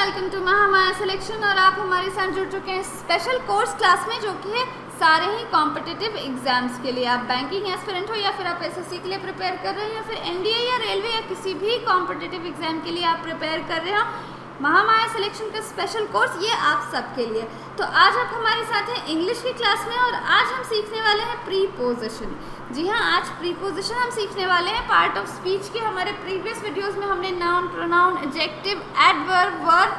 Welcome to Mahamaya selection. और आप हमारे साथ जुड़ चुके हैं स्पेशल कोर्स क्लास में, जो कि है सारे ही कॉम्पिटिटिव एग्जाम्स के लिए। आप बैंकिंग एस्पिरेंट हो या फिर आप एसएससी के लिए प्रिपेयर कर रहे हो या फिर एनडीए या रेलवे या किसी भी कॉम्पिटिटिव एग्जाम के लिए आप प्रिपेयर कर रहे हो, महामाया सिलेक्शन का स्पेशल कोर्स ये आप सबके लिए। तो आज आप हमारे साथ हैं इंग्लिश की क्लास में और आज हम सीखने वाले हैं प्रीपोजिशन। जी हाँ, आज प्रीपोजिशन हम सीखने वाले हैं। पार्ट ऑफ स्पीच के हमारे प्रीवियस वीडियोस में हमने noun, pronoun, adjective, adverb, verb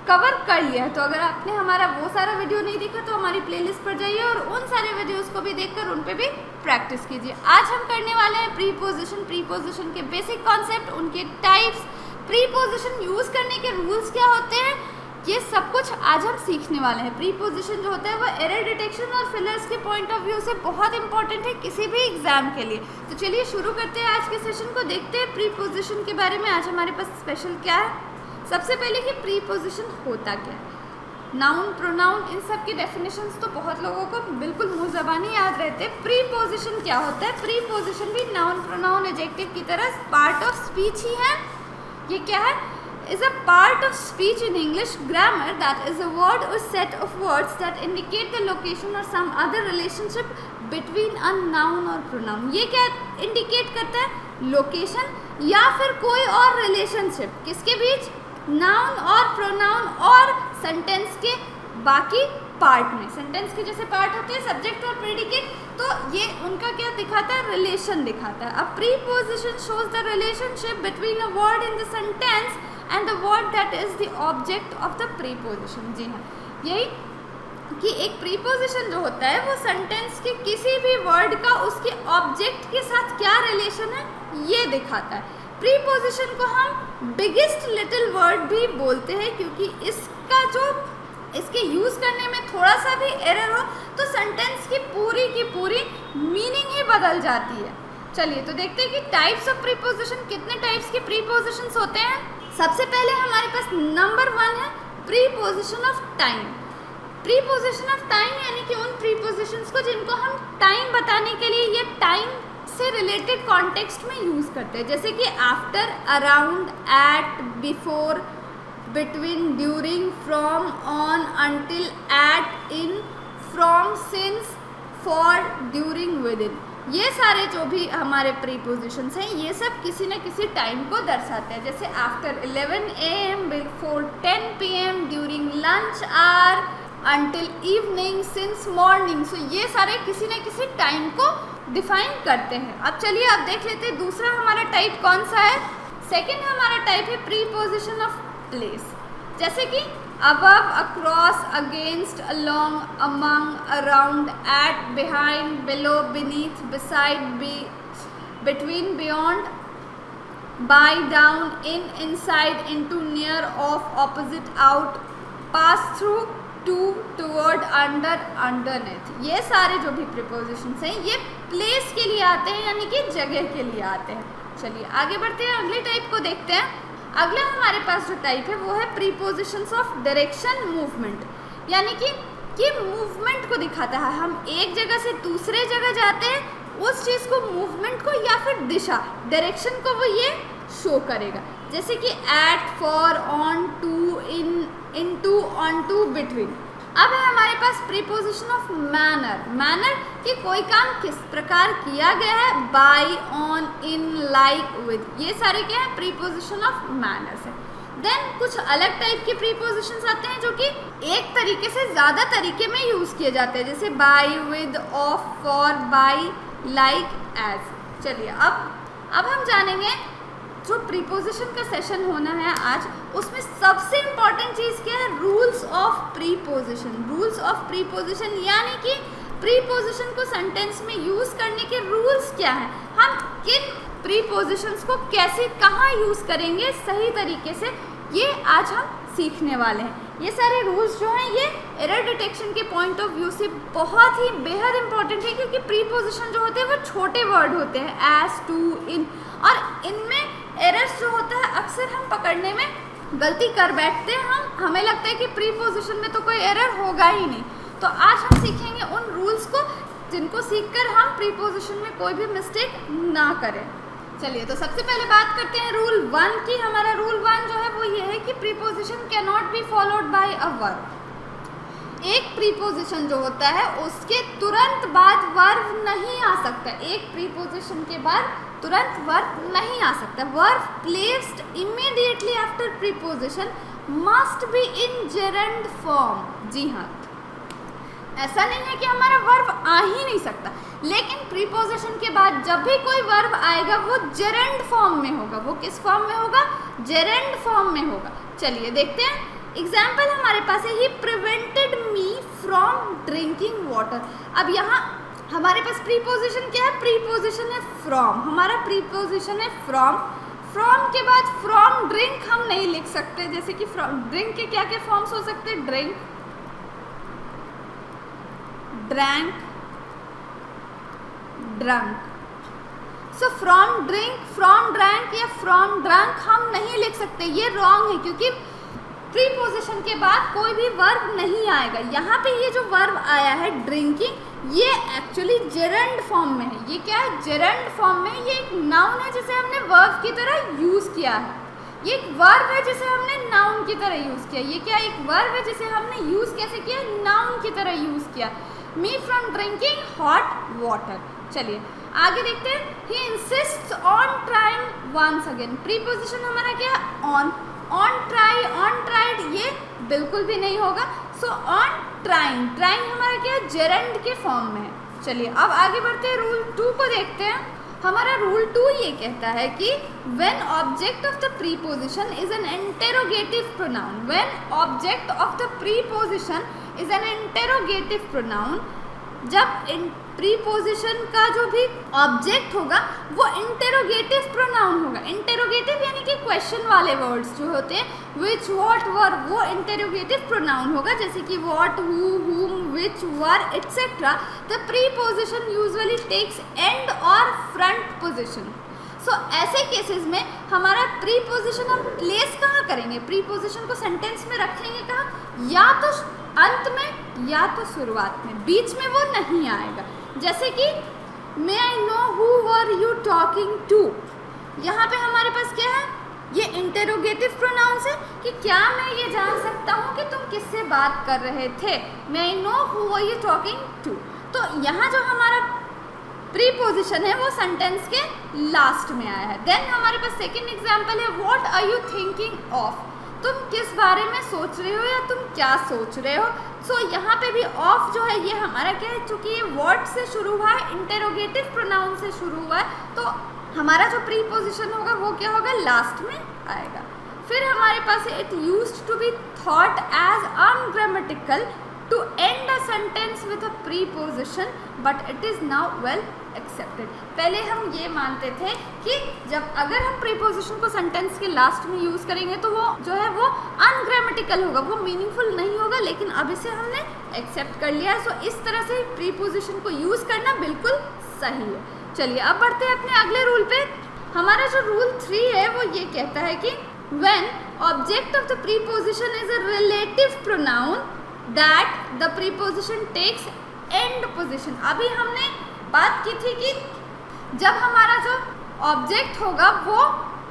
cover कर लिया है। तो अगर आपने हमारा वो सारा वीडियो नहीं देखा तो हमारी प्लेलिस्ट पर जाइए और उन सारे वीडियोस को भी देखकर उन पे भी प्रैक्टिस कीजिए। आज हम करने वाले हैं प्रीपोजिशन। प्रीपोजिशन के बेसिक कॉन्सेप्ट, उनके टाइप्स, प्रीपोजिशन यूज़ करने के रूल्स क्या होते हैं, ये सब कुछ आज हम सीखने वाले हैं। प्रीपोजिशन जो होता है वो एरर डिटेक्शन और फिलर्स के पॉइंट ऑफ व्यू से बहुत इंपॉर्टेंट है किसी भी एग्जाम के लिए। तो चलिए शुरू करते हैं आज के सेशन को। देखते हैं प्रीपोजिशन के बारे में आज हमारे पास स्पेशल क्या है। सबसे पहले कि प्रीपोजिशन होता क्या है। नाउन, प्रोनाउन, इन सब की डेफिनेशंस तो बहुत लोगों को बिल्कुल मुँह ज़बानी याद रहते हैं। प्रीपोजिशन क्या होता है? प्रीपोजिशन भी नाउन, प्रोनाउन, एडजेक्टिव की तरह पार्ट ऑफ स्पीच ही है। ये क्या है? is a part of speech in English grammar that is a word or set of words that indicate the location or some other relationship between a noun or pronoun। ये क्या indicate करता है? Location या फिर कोई और relationship किसके बीच? Noun और प्रोनाउन और सेंटेंस के बाकी पार्ट में। सेंटेंस के जैसे पार्ट होते हैं सब्जेक्ट और प्रेडिकेट, तो ये उनका क्या दिखाता है? रिलेशन दिखाता है। अब preposition shows the relationship between a word in the sentence and the word that is the object of the preposition. जी हाँ, यही कि एक प्रीपोजिशन जो होता है वो सेंटेंस के किसी भी वर्ड का उसके ऑब्जेक्ट के साथ क्या रिलेशन है ये दिखाता है। प्रीपोजिशन को हम बिगेस्ट लिटिल वर्ड भी बोलते हैं, क्योंकि इसका जो इसके यूज़ करने में थोड़ा सा भी एरर हो तो सेंटेंस की पूरी मीनिंग ही बदल जाती है। चलिए तो देखते हैं कि टाइप्स ऑफ प्रीपोजिशन, कितने टाइप्स के प्रीपोजिशंस होते हैं। सबसे पहले हमारे पास नंबर 1 है preposition of time. Preposition of time यानी कि उन प्रीपोजिशंस को जिनको हम टाइम बताने के लिए ये टाइम से रिलेटेड कॉन्टेक्स्ट में यूज़ करते हैं, जैसे कि after, around, at, before, between, during, from, on, until, at, in, from, since, for, during, with in. ये सारे जो भी हमारे प्रीपोजिशंस हैं ये सब किसी न किसी टाइम को दर्शाते हैं, जैसे after 11 AM, before 10 PM, during lunch hour, until evening, since morning. So ये सारे किसी न किसी टाइम को डिफाइन करते हैं। अब चलिए अब देख लेते हैं दूसरा हमारा टाइप कौन सा है। सेकेंड हमारा टाइप है प्रीपोजिशन ऑफ प्लेस, जैसे कि above, across, against, along, among, around, at, behind, below, beneath, beside, between, beyond, by, down, in, inside, into, near, off, opposite, out, pass through, to, toward, under, underneath। ये सारे जो भी prepositions हैं ये place के लिए आते हैं, यानी कि जगह के लिए आते हैं। चलिए आगे बढ़ते हैं, अगले टाइप को देखते हैं। अगला हमारे पास जो टाइप है वो है प्रीपोजिशंस ऑफ डायरेक्शन, मूवमेंट, यानी कि ये मूवमेंट को दिखाता है। हम एक जगह से दूसरे जगह जाते हैं, उस चीज़ को, मूवमेंट को या फिर दिशा, डायरेक्शन को वो ये शो करेगा, जैसे कि at, for, on, to, in to, on to, between. अब है हमारे पास प्रीपोजिशन ऑफ मैनर। मैनर कि कोई काम किस प्रकार किया गया है, by, on, in, like, with. ये सारे क्या है? प्रीपोजिशन ऑफ मैनर्स है। देन कुछ अलग टाइप के प्रीपोजिशंस आते हैं जो कि एक तरीके से ज़्यादा तरीके में यूज़ किए जाते हैं, जैसे by, with, of, for, by, like, as. चलिए अब हम जानेंगे जो प्रीपोजिशन का सेशन होना है आज, उसमें सबसे इम्पॉर्टेंट चीज़ क्या है? Rules of preposition. Rules of preposition यानी कि प्रीपोजिशन को सेंटेंस में यूज़ करने के रूल्स क्या हैं, हम किन प्रीपोजिशंस को कैसे, कहाँ यूज़ करेंगे सही तरीके से, ये आज हम सीखने वाले हैं। ये सारे रूल्स जो हैं ये एरर डिटेक्शन के पॉइंट ऑफ व्यू से बहुत ही बेहद इंपॉर्टेंट है, क्योंकि प्रीपोजिशन जो होते हैं वो छोटे वर्ड होते हैं, एज, टू, इन, और इनमें एरर्स जो होता है अक्सर हम पकड़ने में गलती कर बैठते हैं। हमें लगता है कि प्रीपोजिशन में तो कोई एरर होगा ही नहीं। तो आज हम सीखेंगे उन रूल्स को जिनको सीखकर हम प्रीपोजिशन में कोई भी मिस्टेक ना करें। चलिए तो सबसे पहले बात करते हैं रूल 1 की। हमारा रूल 1 जो है वो ये है कि preposition can not be followed by a verb. एक प्रीपोजिशन जो होता है उसके तुरंत बाद वर्ब नहीं आ सकता। एक प्रीपोजिशन के बाद तुरंत वर्ब नहीं आ सकता। Verb placed immediately after preposition must be in gerund form. जी हाँ, ऐसा नहीं है कि हमारा वर्ब आ ही नहीं सकता, लेकिन प्रीपोजिशन के बाद जब भी कोई वर्ब आएगा वो जेरेंड फॉर्म में होगा। वो किस फॉर्म में होगा? जेरेंड फॉर्म में होगा। चलिए देखते हैं एग्जाम्पल हमारे पास है, he prevented me from drinking water. अब यहाँ हमारे पास प्रीपोजिशन क्या है? प्रीपोजिशन है फ्रॉम। हमारा प्रीपोजिशन है फ्रॉम। फ्रॉम के बाद फ्रॉम ड्रिंक हम नहीं लिख सकते, जैसे कि ड्रिंक के क्या क्या फॉर्म्स हो सकते हैं? Drink, drank, drunk. So from drink, from drank या फ्रॉम ड्रंक हम नहीं लिख सकते, ये रॉन्ग है, क्योंकि प्रीपोजिशन के बाद कोई भी वर्ब नहीं आएगा। यहाँ पे ये जो वर्ब आया है ड्रिंकिंग, ये एक्चुअली जेरेंड फॉर्म में है। ये क्या है? जेरेंड फॉर्म में। ये एक नाउन है जिसे हमने वर्ब की तरह यूज किया है। ये एक वर्ब है जिसे हमने नाउन की तरह यूज किया। ये क्या? एक वर्ब है जिसे हमने यूज कैसे किया? नाउन की तरह यूज किया। Me from drinking hot water. चलिए आगे देखते हैं, he insists on trying once again. Preposition हमारा क्या है? On. On try, on tried, ये बिल्कुल भी नहीं होगा। सो ऑन ट्राइंग, ट्राइंग हमारा क्या है? जेरेंड के फॉर्म में है। चलिए अब आगे बढ़ते हैं, रूल 2 को देखते हैं। हमारा रूल 2 ये कहता है कि when object of the preposition is an interrogative pronoun. When object of the preposition is an interrogative pronoun, जब प्रीपोजिशन का जो भी ऑब्जेक्ट होगा वो इंटेरोगेटिव प्रोनाउन होगा। इंटेरोगेटिव यानी कि क्वेश्चन वाले वर्ड्स जो होते हैं, विच, व्हाट, वर, वो इंटेरोगेटिव प्रोनाउन होगा, जैसे कि what, who, whom, which, where etcetera. The preposition usually takes end और फ्रंट पोजिशन। सो ऐसे केसेस में हमारा प्रीपोजिशन हम प्लेस कहाँ करेंगे? प्रीपोजिशन को सेंटेंस में रखेंगे कहाँ? या तो अंत में या तो शुरुआत में, बीच में वो नहीं आएगा। जैसे कि may I know who were you talking to. यहाँ पे हमारे पास क्या है? ये इंटेरोगेटिव प्रोनाउंस है कि क्या मैं ये जान सकता हूँ कि तुम किससे बात कर रहे थे। May I know who were you talking to. तो यहाँ जो हमारा प्रीपोजिशन है वो सेंटेंस के लास्ट में आया है। देन हमारे पास सेकेंड एग्जाम्पल है, what are you thinking of. तुम किस बारे में सोच रहे हो या तुम क्या सोच रहे हो। सो यहाँ पे भी ऑफ जो है ये हमारा क्या है? चूंकि ये वर्ड से शुरू हुआ है, इंटेरोगेटिव प्रोनाउन से शुरू हुआ है, तो हमारा जो प्रीपोजिशन होगा वो क्या होगा? लास्ट में आएगा। फिर हमारे पास है, it used to be thought as ungrammatical to end a sentence with a preposition but it is now well accepted. पहले हम ये मानते थे कि जब अगर हम प्रीपोजिशन को सेंटेंस के लास्ट में यूज करेंगे तो वो जो है वो अनग्रामेटिकल होगा, वो मीनिंगफुल नहीं होगा, लेकिन अब इसे हमने एक्सेप्ट कर लिया है। सो इस तरह से प्रीपोजिशन को यूज करना बिल्कुल सही है। चलिए अब बढ़ते हैं अपने अगले रूल पे। हमारा जो रूल 3 है वो ये कहता है कि when object of the preposition is a relative pronoun that the preposition takes end position. अभी हमने बात की थी कि जब हमारा जो ऑब्जेक्ट होगा वो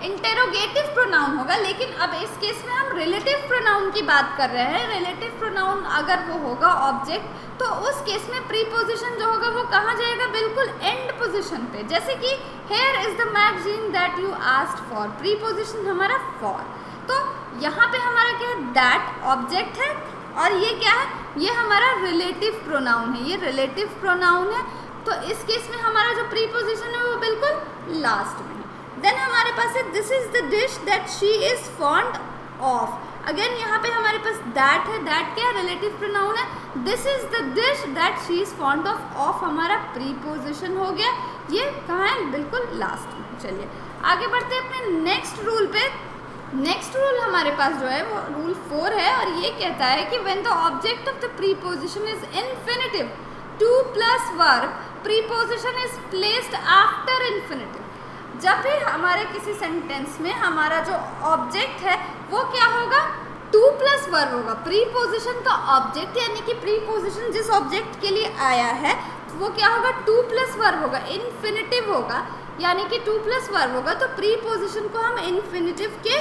इंटेरोगेटिव प्रोनाउन होगा, लेकिन अब इस केस में हम रिलेटिव प्रोनाउन की बात कर रहे हैं। रिलेटिव प्रोनाउन अगर वो होगा ऑब्जेक्ट, तो उस केस में प्रीपोजिशन जो होगा वो कहाँ जाएगा? बिल्कुल एंड पोजिशन पे। जैसे कि here is the magazine that you asked for. Preposition हमारा फॉर, तो यहाँ पे हमारा क्या है? दैट ऑब्जेक्ट है और ये क्या है? ये हमारा रिलेटिव प्रोनाउन है। ये रिलेटिव प्रोनाउन है, तो इस केस में हमारा जो प्रीपोजिशन है वो बिल्कुल लास्ट में है। देन हमारे पास है, this is the dish that she is fond of. Again यहाँ पे हमारे पास दैट है। दैट क्या है? रिलेटिव प्रोनाउन है। This is the dish that she is fond of. Of हमारा प्रीपोजिशन हो गया, ये कहाँ है? बिल्कुल लास्ट में। चलिए आगे बढ़ते हैं अपने नेक्स्ट रूल पे। नेक्स्ट रूल हमारे पास जो है वो रूल 4 है और ये कहता है कि when the object of the preposition is infinitive 2 + verb, preposition is placed after infinitive. जब भी हमारे किसी सेंटेंस में हमारा जो ऑब्जेक्ट है वो क्या होगा? 2 + वर्ब होगा। प्रीपोजिशन का ऑब्जेक्ट यानी कि प्रीपोजिशन जिस ऑब्जेक्ट के लिए आया है वो क्या होगा? 2 + वर्ब होगा, इन्फिनिटिव होगा। यानी कि टू प्लस वर्ब होगा तो प्रीपोजिशन को हम इन्फिनेटिव के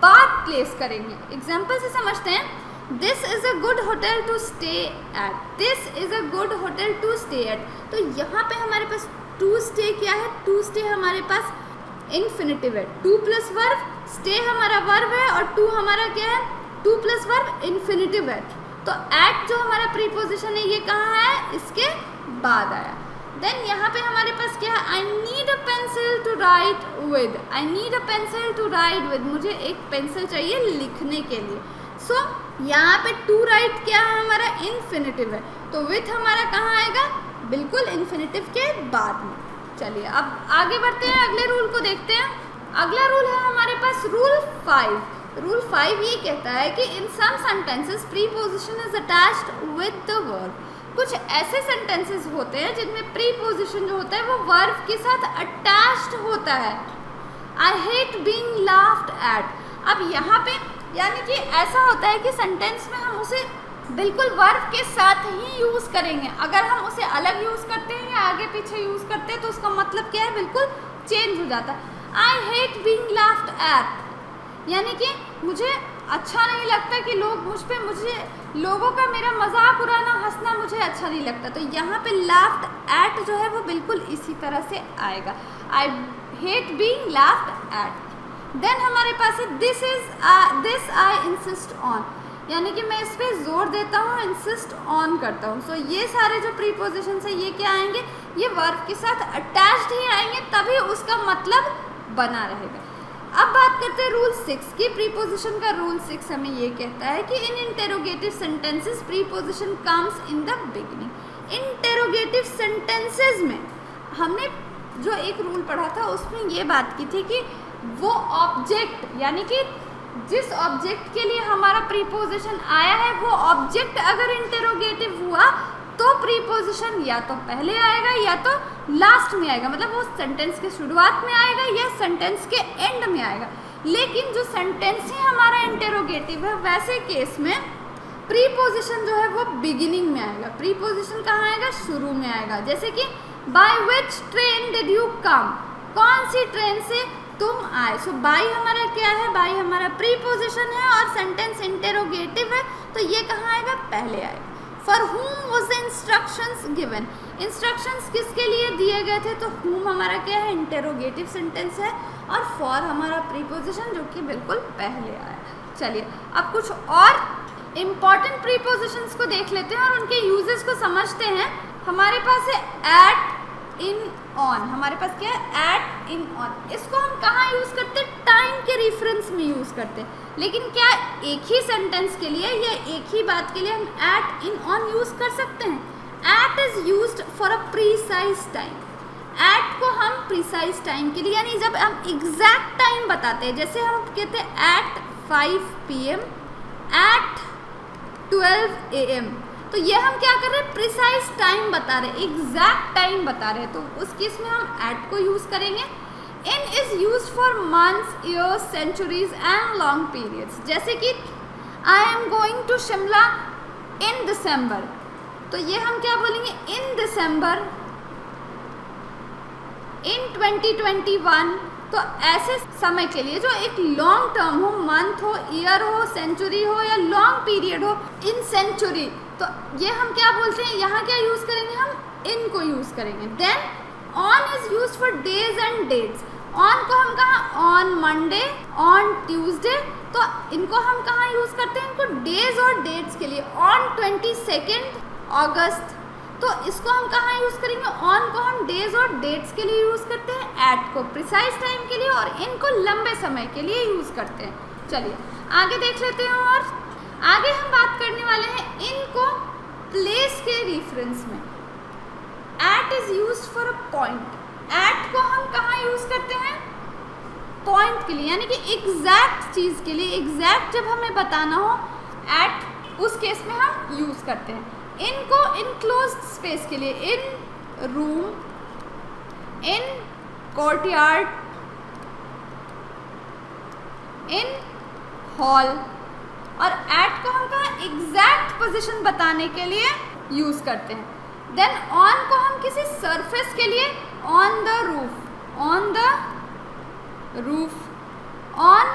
बाद प्लेस करेंगे। एग्जाम्पल से समझते हैं। This is a good hotel to stay at, this is a good hotel to stay at. तो यहाँ पे हमारे पास टू स्टे क्या है, टू स्टे हमारे पास इन्फिनेटिव है, टू प्लस वर्ब, स्टे हमारा वर्ब है और टू हमारा क्या है, टू प्लस वर्ब इन्फिनेटिव है। तो एट जो हमारा प्रीपोजिशन है ये कहाँ है, इसके बाद आया। देन यहाँ पे हमारे पास क्या है, I need a pencil to write with, I need a pencil to write with, मुझे एक पेंसिल चाहिए लिखने के लिए। सो यहाँ पे टू राइट क्या है हमारा, इन्फिनेटिव है, तो विथ हमारा कहाँ आएगा, बिल्कुल इन्फिनेटिव के बाद में। चलिए अब आगे बढ़ते हैं, अगले रूल को देखते हैं। अगला रूल है हमारे पास रूल 5। रूल 5 ये कहता है कि in some sentences preposition is attached with the verb. कुछ ऐसे सेंटेंसेस होते हैं जिनमें प्रीपोजिशन जो होता है वो वर्ब के साथ अटैच्ड होता है। आई हेट बीइंग लाफ्ड एट, अब यहाँ पे यानी कि ऐसा होता है कि सेंटेंस में हम उसे बिल्कुल वर्ब के साथ ही यूज़ करेंगे। अगर हम उसे अलग यूज़ करते हैं या आगे पीछे यूज़ करते हैं तो उसका मतलब क्या है, बिल्कुल चेंज हो जाता है। आई हेट बीइंग लाफ्ड एट, यानी कि मुझे अच्छा नहीं लगता कि लोग मुझे लोगों का मेरा मजाक उड़ाना, हंसना मुझे अच्छा नहीं लगता। तो यहाँ पे लाफ्ड एट जो है वो बिल्कुल इसी तरह से आएगा, I hate being laughed at. Then हमारे पास है दिस आई इंसिस्ट ऑन, यानी कि मैं इस पर जोर देता हूँ, इंसिस्ट ऑन करता हूँ। सो ये सारे जो प्रीपोजिशन है ये क्या आएंगे, ये वर्ब के साथ अटैच्ड ही आएंगे, तभी उसका मतलब बना रहेगा। अब बात करते हैं रूल 6 की। प्रीपोजिशन का रूल 6 हमें ये कहता है कि in interrogative sentences preposition comes in the beginning. Interrogative sentences में हमने जो एक रूल पढ़ा था उसमें ये बात की थी कि वो ऑब्जेक्ट, यानी कि जिस ऑब्जेक्ट के लिए हमारा प्रीपोजिशन आया है वो ऑब्जेक्ट अगर इंटेरोगेटिव हुआ तो प्रीपोजिशन या तो पहले आएगा या तो लास्ट में आएगा, मतलब वो सेंटेंस के शुरुआत में आएगा या सेंटेंस के एंड में आएगा। लेकिन जो सेंटेंस ही हमारा इंटेरोगेटिव है वैसे केस में प्रीपोजिशन जो है वो बिगिनिंग में आएगा। प्रीपोजिशन कहाँ आएगा, शुरू में आएगा। जैसे कि by which train did you come, कौन सी ट्रेन से तुम आए। सो बाय हमारा क्या है, बाय हमारा प्रीपोजिशन है और सेंटेंस इंटेरोगेटिव है, तो ये कहाँ आएगा, पहले आएगा। For whom was the instructions given, instructions किसके लिए दिए गए थे, तो whom हमारा क्या है, इंटेरोगेटिव सेंटेंस है और for हमारा प्रीपोजिशन जो कि बिल्कुल पहले आया। चलिए अब कुछ और इम्पॉर्टेंट प्रीपोजिशंस को देख लेते हैं और उनके यूजेस को समझते हैं। हमारे पास है एट, इन, ऑन। हमारे पास क्या है, एट, इन, ऑन। इसको हम कहाँ यूज़ करते हैं, टाइम के रेफरेंस में यूज़ करते हैं। लेकिन क्या एक ही सेंटेंस के लिए या एक ही बात के लिए हम एट, इन, ऑन यूज़ कर सकते हैं। At is used for a precise time. At को हम प्रीसाइज टाइम के लिए, यानी जब हम एग्जैक्ट टाइम बताते हैं, जैसे हम कहते हैं एट 5 PM, एट 12 AM, तो ये हम क्या कर रहे हैं, प्रिसाइज टाइम बता रहे हैं, एग्जैक्ट टाइम बता रहे हैं, तो उस केस में हम एट को यूज़ करेंगे। In is use for months, years, centuries and long periods. जैसे कि I am going to Shimla in December, तो ये हम क्या बोलेंगे, इन दिसंबर, इन 2021। तो ऐसे समय के लिए जो एक लॉन्ग टर्म हो, मंथ हो, ईयर हो, सेंचुरी हो या लॉन्ग पीरियड हो, इन सेंचुरी, तो ये हम क्या बोलते हैं, यहाँ क्या यूज़ करेंगे, हम इन को यूज़ करेंगे। Then on is use for days and dates. On को हम कहाँ, ऑन मंडे, ऑन ट्यूसडे, तो इनको हम कहाँ यूज़ करते हैं, इनको डेज और डेट्स के लिए। ऑन 22 अगस्त, तो इसको हम कहाँ यूज़ करेंगे, ऑन को हम डेज और डेट्स के लिए यूज़ करते हैं, एट को प्रिसाइज टाइम के लिए और इनको लंबे समय के लिए यूज़ करते हैं। चलिए आगे देख लेते हैं। और आगे हम बात करने वाले हैं इनको प्लेस के रेफरेंस में। At is used for a point. At को हम कहाँ यूज़ करते हैं, पॉइंट के लिए, यानी कि एग्जैक्ट चीज़ के लिए, एग्जैक्ट जब हमें बताना हो एट, उस केस में हम यूज़ करते हैं। इनको इनक्लोज्ड स्पेस के लिए, in room, in courtyard, in hall. और एट को हम कहाँ, एग्जैक्ट पोजीशन बताने के लिए यूज़ करते हैं। देन ऑन को हम किसी सरफेस के लिए, on the roof, on the roof, on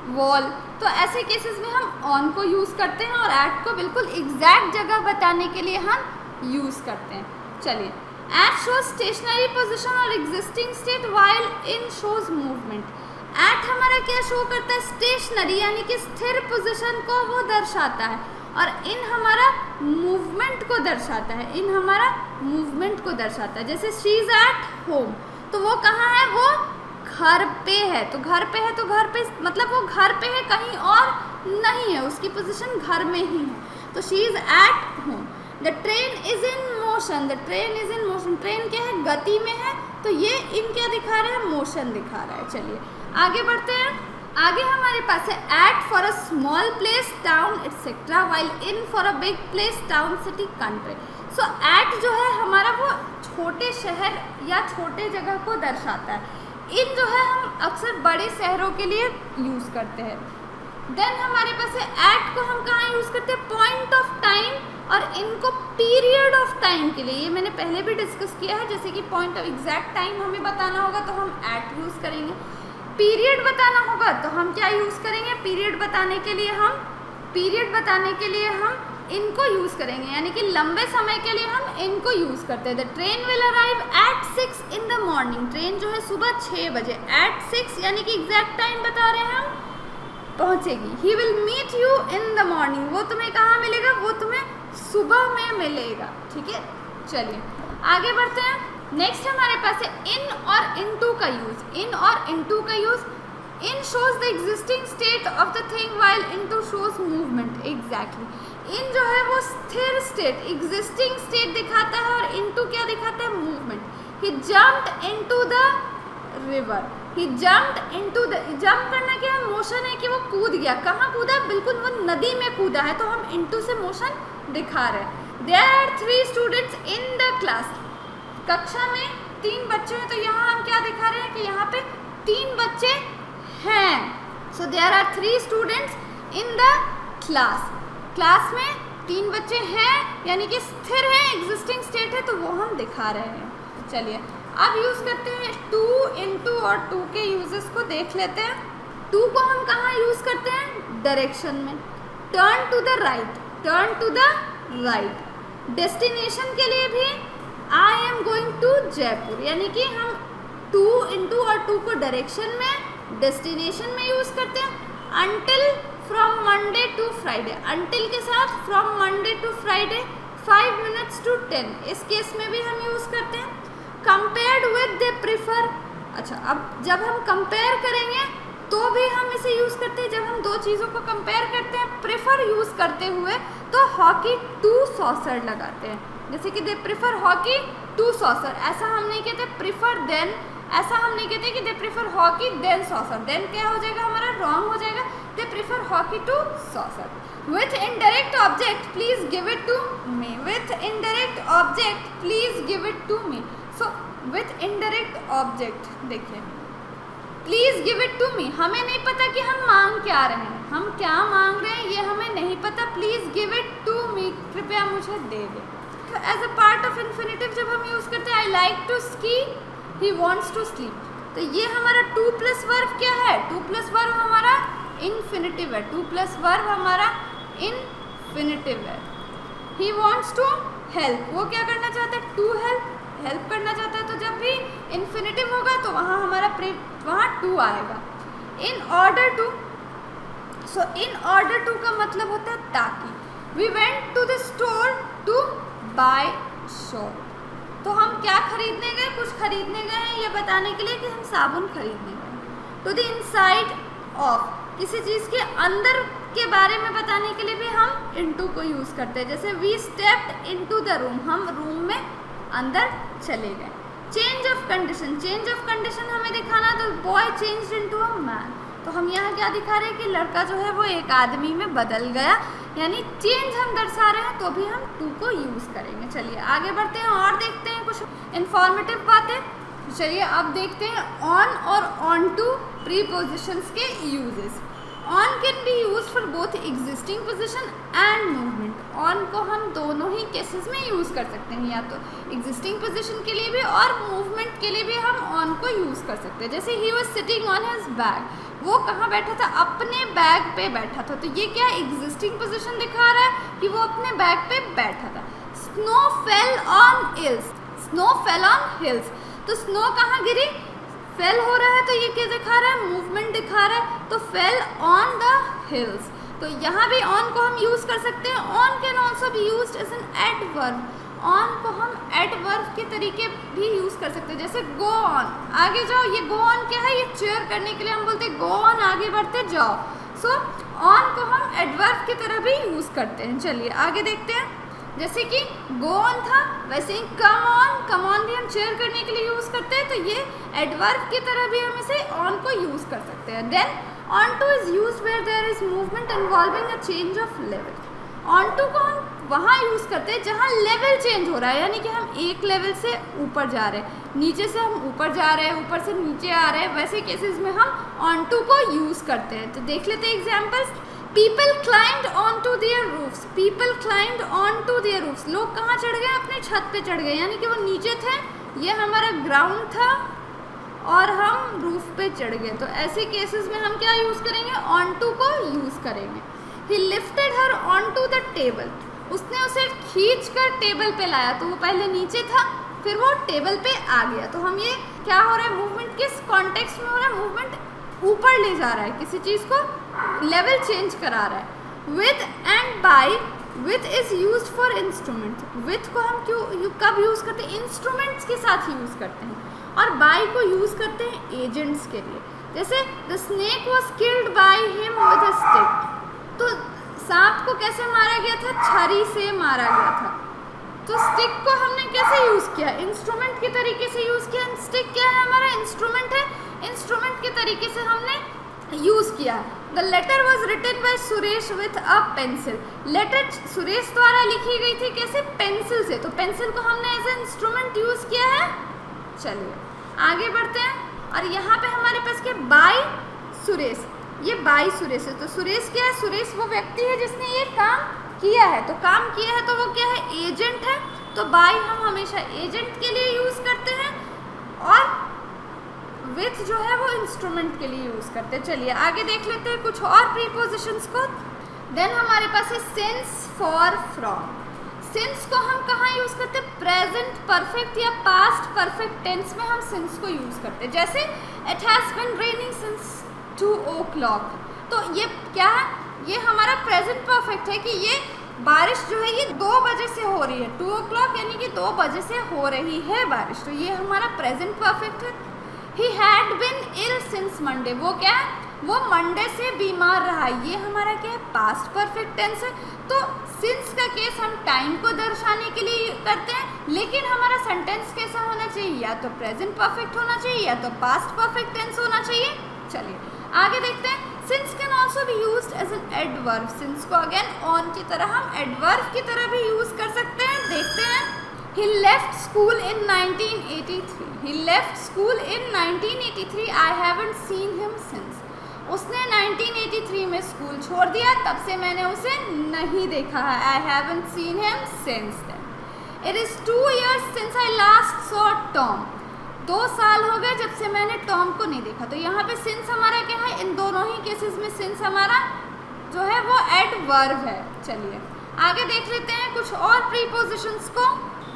wall. तो ऐसे केसेस में हम ऑन को यूज़ करते हैं और एट को बिल्कुल एग्जैक्ट जगह बताने के लिए हम यूज़ करते हैं। चलिए, एट शोज स्टेशनरी पोजिशन और existing state while in shows movement. At हमारा क्या शो करता है? स्टेशनरी यानी कि स्थिर पोजिशन को वो दर्शाता है, और इन हमारा मूवमेंट को दर्शाता है, इन हमारा मूवमेंट को दर्शाता है। जैसे शी इज एट होम, तो वो कहाँ है? वो घर पे है। तो घर पे है तो घर पे मतलब वो घर पे है, कहीं और नहीं है, उसकी पोजीशन घर में ही है। तो she is at home. The train is in motion, the train is in motion. Train क्या है? गति में है। तो ये इन क्या दिखा रहा है? मोशन दिखा रहा है। चलिए आगे बढ़ते हैं। आगे हमारे पास है at for a small place, town etcetera, while in for a big place, town, city, country. So at जो है हमारा वो छोटे शहर या छोटे जगह को दर्शाता है। इन जो है हम अक्सर बड़े शहरों के लिए यूज़ करते हैं। देन हमारे पास है एट को हम कहाँ यूज़ करते हैं? पॉइंट ऑफ टाइम, और इनको पीरियड ऑफ टाइम के लिए। ये मैंने पहले भी डिस्कस किया है। जैसे कि पॉइंट ऑफ एग्जैक्ट टाइम हमें बताना होगा तो हम एट यूज़ करेंगे। पीरियड बताना होगा तो हम क्या यूज़ करेंगे? पीरियड बताने के लिए हम इनको यूज़ करेंगे, यानी कि लंबे समय के लिए हम इनको यूज़ करते हैं। The train will arrive at 6 in the morning. Train जो है सुबह 6 बजे, एट 6 यानी कि एग्जैक्ट टाइम बता रहे हैं हम, पहुँचेगी। He will meet you in the morning, वो तुम्हें कहाँ मिलेगा? वो तुम्हें सुबह में मिलेगा। ठीक है, चलिए आगे बढ़ते हैं। नेक्स्ट हमारे पास है इन और इनटू का यूज़। इन और इनटू का use, in shows the existing state of the thing while into shows movement. Exactly, in जो है वो स्थिर स्टेट, एग्जिस्टिंग स्टेट दिखाता है, और इनटू क्या दिखाता है? Movement. He jumped into the river, he jumped into the, jump करना क्या है? मोशन है कि वो कूद गया। कहाँ कूदा? बिल्कुल वो नदी में कूदा है, तो हम इनटू से मोशन दिखा रहे हैं। There are 3 students in the class. कक्षा में 3 बच्चे हैं, तो यहाँ हम क्या दिखा रहे हैं कि यहाँ पे 3 बच्चे हैं। So there are 3 students in the class. Class में 3 बच्चे हैं, यानी कि स्थिर है, एग्जिस्टिंग स्टेट है, तो वो हम दिखा रहे हैं। चलिए अब यूज़ करते हैं टू, इनटू और टू के यूजेस को देख लेते हैं। टू को हम कहाँ यूज़ करते हैं? डायरेक्शन में। Turn to the right, turn to the right. Destination के लिए भी I am going to Jaipur, यानी कि हम टू, इनटू और टू को डायरेक्शन में, डेस्टिनेशन में यूज़ करते हैं। Until, from Monday to Friday, until के साथ from Monday to Friday, 5 minutes to 10, इस केस में भी हम यूज़ करते हैं। कंपेयर्ड विद दे प्रिफर, अच्छा अब जब हम कंपेयर करेंगे तो भी हम इसे यूज़ करते हैं। जब हम दो चीज़ों को कंपेयर करते हैं प्रेफर यूज़ करते हुए, तो हॉकी टू सॉसर लगाते हैं। जैसे कि they prefer hockey to soccer, ऐसा हम नहीं कहते प्रिफर देन, ऐसा हम नहीं कहते कि they prefer hockey than soccer, then क्या हो जाएगा हमारा? रॉन्ग हो जाएगा। They prefer hockey to soccer. With indirect object please give it to me, with indirect object please give it to me. So with indirect object, देखिए please give it to me, हमें नहीं पता कि हम मांग क्या रहे हैं, हम क्या मांग रहे हैं ये हमें नहीं पता। Please give it to me, कृपया मुझे दे दे। तो as a part of infinitive जब हम यूज़ करते हैं I like to ski, he wants to sleep, तो ये हमारा टू प्लस वर्ब क्या है? टू प्लस वर्ब हमारा इन्फिनेटिव है, टू प्लस वर्ब हमारा इन्फिनेटिव है। ही वॉन्ट्स टू हेल्प, वो क्या करना चाहता है? टू हेल्प, हेल्प करना चाहता है। तो जब भी इन्फिनेटिव होगा तो वहाँ हमारा वहाँ टू आएगा। In order to, so in order to का मतलब होता है ताकि। We went to the store to buy soap, तो हम क्या खरीदने गए? कुछ खरीदने गए हैं ये बताने के लिए कि हम साबुन खरीदने गए। टू द इनसाइड ऑफ, किसी चीज़ के अंदर के बारे में बताने के लिए भी हम इनटू को यूज़ करते हैं। जैसे we stepped into the room, हम रूम में अंदर चले गए। Change of condition, change of condition हमें दिखाना, तो boy changed into a man, तो हम यहाँ क्या दिखा रहे हैं कि लड़का जो है वो एक आदमी में बदल गया, यानी चेंज हम दर्शा रहे हैं, तो भी हम टू को यूज़ करेंगे। चलिए आगे बढ़ते हैं और देखते हैं कुछ इन्फॉर्मेटिव बातें। चलिए अब देखते हैं ऑन और ऑन टू प्रीपोजिशंस के uses. On can be use for both existing position and movement. On को हम दोनों ही केसेस में यूज़ कर सकते हैं, या तो एग्जिस्टिंग पोजिशन के लिए भी और मूवमेंट के लिए भी हम ऑन को यूज़ कर सकते हैं। जैसे he was sitting on his bag, वो कहाँ बैठा था, अपने बैग पे बैठा था, तो ये क्या एग्जिस्टिंग पोजिशन दिखा रहा है कि वो अपने बैग पे बैठा था। Snow fell on hills, snow fell on hills, तो स्नो कहाँ गिरी, फेल हो रहा है, तो ये क्या दिखा रहा है, मूवमेंट दिखा रहा है, तो फेल ऑन द हिल्स। तो यहाँ भी ऑन को हम यूज़ कर सकते हैं। On can also be used as an adverb, on को हम एडवर्ब के तरीके भी यूज़ कर सकते हैं, जैसे गो ऑन, आगे जाओ। ये गो ऑन क्या है, ये चेयर करने के लिए हम बोलते हैं गो ऑन, आगे बढ़ते जाओ। सो ऑन को हम एडवर्ब की तरह भी यूज़ करते हैं। चलिए आगे देखते हैं। जैसे कि गो ऑन था, वैसे ही कम ऑन भी हम चेयर करने के लिए यूज़ करते हैं, तो ये एडवर्ब की तरह भी हम इसे ऑन को यूज़ कर सकते हैं। Then onto is used where there is movement involving a change of level. Onto को हम वहाँ यूज़ करते हैं जहाँ लेवल चेंज हो रहा है, यानी कि हम एक लेवल से ऊपर जा रहे हैं, नीचे से हम ऊपर जा रहे हैं, ऊपर से नीचे आ रहे हैं, वैसे केसेस में हम ऑन टू को यूज़ करते हैं। तो देख लेते हैं examples. People climbed onto their roofs, people climbed onto their roofs, लोग कहाँ चढ़ गए, अपने छत पे चढ़ गए, यानी कि वो नीचे थे, ये हमारा ग्राउंड था और हम रूफ पे चढ़ गए। तो ऐसे केसेस में हम क्या यूज़ करेंगे, ऑन टू को यूज़ करेंगे। He lifted her onto the table, उसने उसे खींच कर टेबल पे लाया, तो वो पहले नीचे था, फिर वो टेबल पे आ गया। तो हम ये क्या हो रहा है, मूवमेंट किस कॉन्टेक्स्ट में हो रहा है, मूवमेंट ऊपर ले जा रहा है, किसी चीज़ को लेवल चेंज करा रहा है। With and by, with is use for instrument, with को हम कब यूज़ करते हैं, इंस्ट्रूमेंट्स के साथ यूज़ करते हैं, और बाय को यूज़ करते हैं एजेंट्स के लिए। जैसे the snake was killed by him with a stick, तो सांप को कैसे मारा गया था, छरी से मारा गया था। तो स्टिक को हमने कैसे यूज़ किया, इंस्ट्रूमेंट के तरीके से यूज़ किया। स्टिक क्या है, हमारा इंस्ट्रूमेंट है, इंस्ट्रूमेंट के तरीके से हमने यूज़ किया। The letter was written by Suresh with a pencil, letter Suresh द्वारा लिखी गई थी, कैसे, पेंसिल से, तो पेंसिल को हमने एज ए इंस्ट्रूमेंट यूज़ किया है। चलिए आगे बढ़ते हैं। और यहाँ पे हमारे पास क्या, बाय सुरेश, ये बाय सुरेश है। तो सुरेश क्या है, सुरेश वो व्यक्ति है जिसने ये काम किया है, तो काम किया है तो वो क्या है, एजेंट है। तो बाय हम हमेशा एजेंट के लिए यूज़ करते हैं, और विथ जो है वो इंस्ट्रूमेंट के लिए यूज़ करते हैं। चलिए आगे देख लेते हैं कुछ और प्रीपोजिशंस को। देन हमारे पास है सिंस, फॉर, फ्रॉम। सिंस को हम कहाँ यूज़ करते हैं, प्रेजेंट परफेक्ट या पास्ट परफेक्ट टेंस में हम सिंस को यूज़ करते हैं। जैसे it has been raining since 2 o'clock, तो ये क्या है, ये हमारा प्रेजेंट परफेक्ट है कि ये बारिश जो है ये 2 बजे से हो रही है, 2 o'clock यानी कि 2 बजे से हो रही है बारिश, तो ये हमारा प्रेजेंट परफेक्ट है। He had been ill since Monday, वो क्या है, वो मंडे से बीमार रहा, ये हमारा क्या है, पास्ट परफेक्ट टेंस है। तो सिंस का केस हम टाइम को दर्शाने के लिए करते हैं, लेकिन हमारा सेंटेंस कैसा होना चाहिए, या तो प्रेजेंट परफेक्ट होना चाहिए या तो पास्ट परफेक्ट टेंस होना चाहिए। चलिए आगे देखते हैं। Since can also be used as an adverb, since को अगेन ऑन की तरह हम एडवर्ब की तरह भी यूज़ कर सकते हैं। देखते हैं। He left school in 1983. He left school in 1983. I haven't seen him since. उसने 1983 में स्कूल छोड़ दिया, तब से मैंने उसे नहीं देखा है। I haven't seen him since then. It is 2 years since I last saw Tom. 2 साल हो गए जब से मैंने टॉम को नहीं देखा। तो यहाँ पे सिंस हमारा क्या है, इन दोनों ही केसेस में सिंस हमारा जो है वो एडवर्ब है। चलिए आगे देख लेते हैं कुछ और प्रीपोजिशंस को।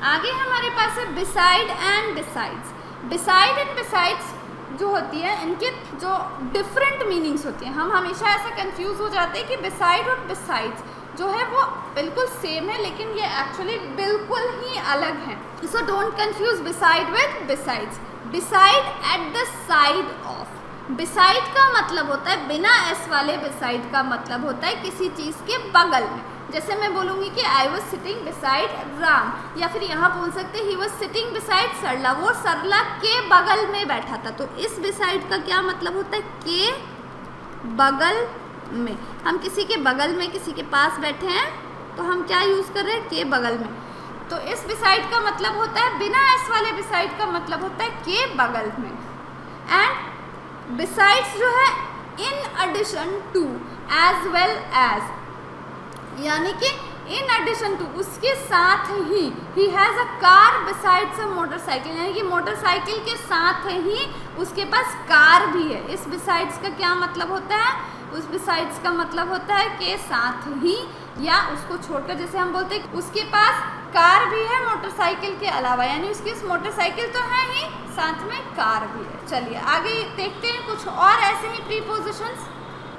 आगे हमारे पास है beside and besides. Beside and besides जो होती है, इनके जो डिफरेंट मीनिंग्स होती हैं, हम हमेशा ऐसा कंफ्यूज हो जाते हैं कि बिसाइड और बिसाइड्स जो है वो बिल्कुल सेम है, लेकिन ये एक्चुअली बिल्कुल ही अलग है। So don't confuse beside with besides. Beside at the side of, beside का मतलब होता है बिना एस वाले, बिसाइड का मतलब होता है किसी चीज़ के बगल में। जैसे मैं बोलूँगी कि I was sitting beside Ram, या फिर यहाँ बोल सकते ही वॉज सिटिंग बिसाइड सरला, वो सरला के बगल में बैठा था। तो इस बिसाइड का क्या मतलब होता है, के बगल में। हम किसी के बगल में, किसी के पास बैठे हैं तो हम क्या यूज़ कर रहे हैं, के बगल में। तो इस बिसाइड का मतलब होता है, बिना एस वाले बिसाइड का मतलब होता है के बगल में। एंड बिसाइड्स जो है in addition to, as well as, यानी कि इन एडिशन टू, उसके साथ ही has a car besides a motorcycle, यानी कि मोटरसाइकिल के साथ ही उसके पास कार भी है। इस बिसाइड्स का क्या मतलब होता है? उस बिसाइड्स का मतलब होता है कि साथ ही, या उसको छोड़कर जैसे हम बोलते हैं उसके पास कार भी है मोटरसाइकिल के अलावा, यानी उसकी उस मोटरसाइकिल तो है ही, साथ में कार भी है। चलिए आगे देखते हैं कुछ और ऐसे ही प्रीपोजिशंस।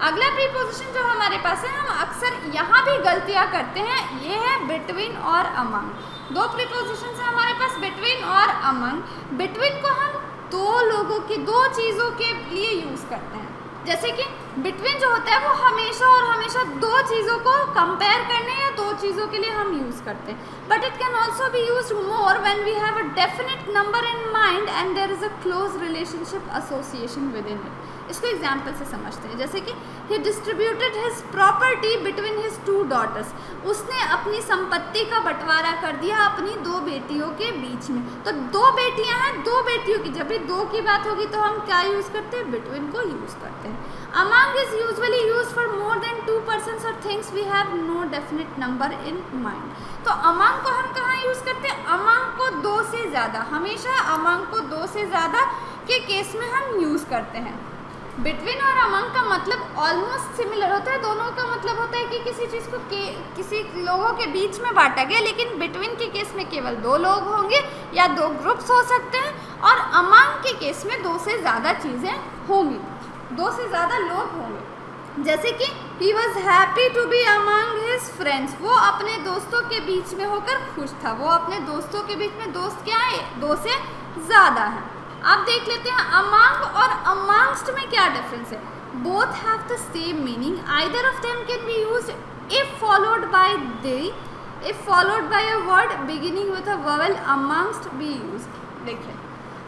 अगला प्रीपोजिशन जो हमारे पास है, हम अक्सर यहाँ भी गलतियाँ करते हैं, ये है बिटवीन और अमंग। दो प्रीपोजिशंस हैं हमारे पास, बिटवीन और अमंग। बिटवीन को हम दो लोगों की, दो चीज़ों के लिए यूज़ करते हैं। जैसे कि बिटवीन जो होता है वो हमेशा और हमेशा दो चीज़ों को कंपेयर करने या दो चीज़ों के लिए हम यूज़ करते हैं। But it can also be use more when we have a definite number in mind and there is a close relationship association with in it. इसको एग्जाम्पल से समझते हैं, जैसे कि he distributed his property between his two daughters, उसने अपनी संपत्ति का बंटवारा कर दिया अपनी दो बेटियों के बीच में। तो दो बेटियां हैं, दो बेटियों की, जब भी दो की बात होगी तो हम क्या यूज़ करते हैं? बिटवीन को यूज़ करते हैं। Among is usually use for more than two persons और things we have no definite number in mind. तो अमंग को हम कहाँ यूज़ करते हैं? अमंग को दो से ज़्यादा, हमेशा अमंग को दो से ज़्यादा के केस में हम यूज़ करते हैं। बिटवीन और अमंग का मतलब ऑलमोस्ट सिमिलर होता है, दोनों का मतलब होता है कि किसी चीज़ को किसी लोगों के बीच में बांटा गया, लेकिन बिटवीन के केस में केवल दो लोग होंगे या दो ग्रुप्स हो सकते हैं, और अमंग के केस में दो से ज़्यादा चीज़ें होंगी, दो से ज़्यादा लोग होंगे। जैसे कि he was happy to be among his friends, वो अपने दोस्तों के बीच में होकर खुश था। वो अपने दोस्तों के बीच में, दोस्त क्या है? दो से ज़्यादा है। अब देख लेते हैं अमंग और अमंगस्ट में क्या डिफरेंस है। Both have the same meaning, either of them can be used if followed by they, if followed by a word beginning with a vowel amongst be used. देखिए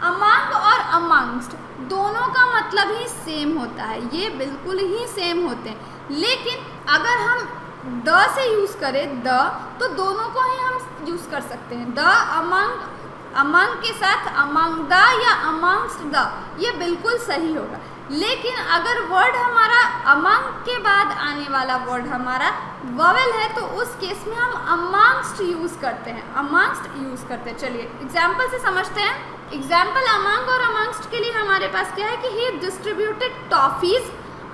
अमंग और amongst दोनों का मतलब ही same होता है, ये बिल्कुल ही सेम होते हैं, लेकिन अगर हम द से यूज़ करें द, तो दोनों को ही हम यूज़ कर सकते हैं। द अमंग, अमंग के साथ अमंग द या अमंगस्ट द, ये बिल्कुल सही होगा। लेकिन अगर वर्ड हमारा अमंग के बाद आने वाला वर्ड हमारा वोवेल है, तो उस केस में हम अमंगस्ट यूज़ करते हैं, अमंगस्ट यूज़ करते हैं। चलिए एग्जाम्पल से समझते हैं। एग्जाम्पल अमंग और अमंगस्ट के लिए हमारे पास क्या है कि he distributed toffees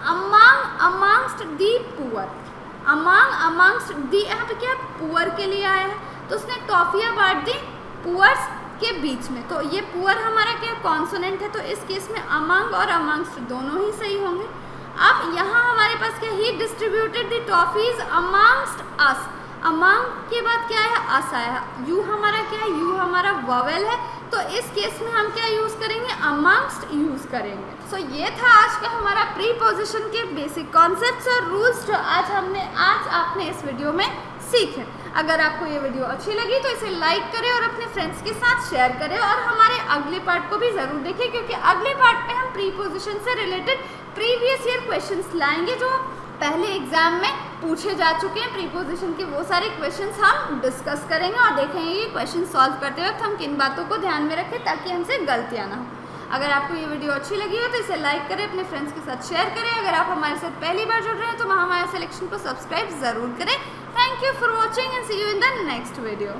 amongst the poor. Amongst the, यहाँ पे क्या पुअर के लिए आया है, तो उसने टॉफियाँ बांट दी पुअर्स के बीच में। तो ये पुअर हमारा क्या कॉन्सोनेंट है, तो इस केस में अमंग और अमंगस्ट दोनों ही सही होंगे। अब यहाँ हमारे पास क्या, he distributed the toffees amongst us, among के बाद क्या है? अस आया। यू हमारा क्या है? यू हमारा वोवेल है, तो इस केस में हम क्या यूज़ करेंगे? अमंगस्ट यूज़ करेंगे। सो ये था आज का हमारा प्रीपोजिशन के बेसिक कॉन्सेप्ट्स और रूल्स जो आज आपने इस वीडियो में सीखे। अगर आपको ये वीडियो अच्छी लगी तो इसे लाइक करें और अपने फ्रेंड्स के साथ शेयर करें, और हमारे अगले पार्ट को भी ज़रूर देखें, क्योंकि अगले पार्ट में हम प्रीपोजिशन से रिलेटेड प्रीवियस ईयर क्वेश्चंस लाएंगे जो पहले एग्जाम में पूछे जा चुके हैं। प्रीपोजिशन के वो सारे क्वेश्चंस हम डिस्कस करेंगे और देखेंगे कि क्वेश्चन सॉल्व करते वक्त हम किन बातों को ध्यान में रखें ताकि हमसे गलतियाँ ना हो। अगर आपको ये वीडियो अच्छी लगी हो तो इसे लाइक करें, अपने फ्रेंड्स के साथ शेयर करें। अगर आप हमारे साथ पहली बार जुड़ रहे हैं तो हमारे सिलेक्शन को सब्सक्राइब ज़रूर करें। Thank you for watching and see you in the next video.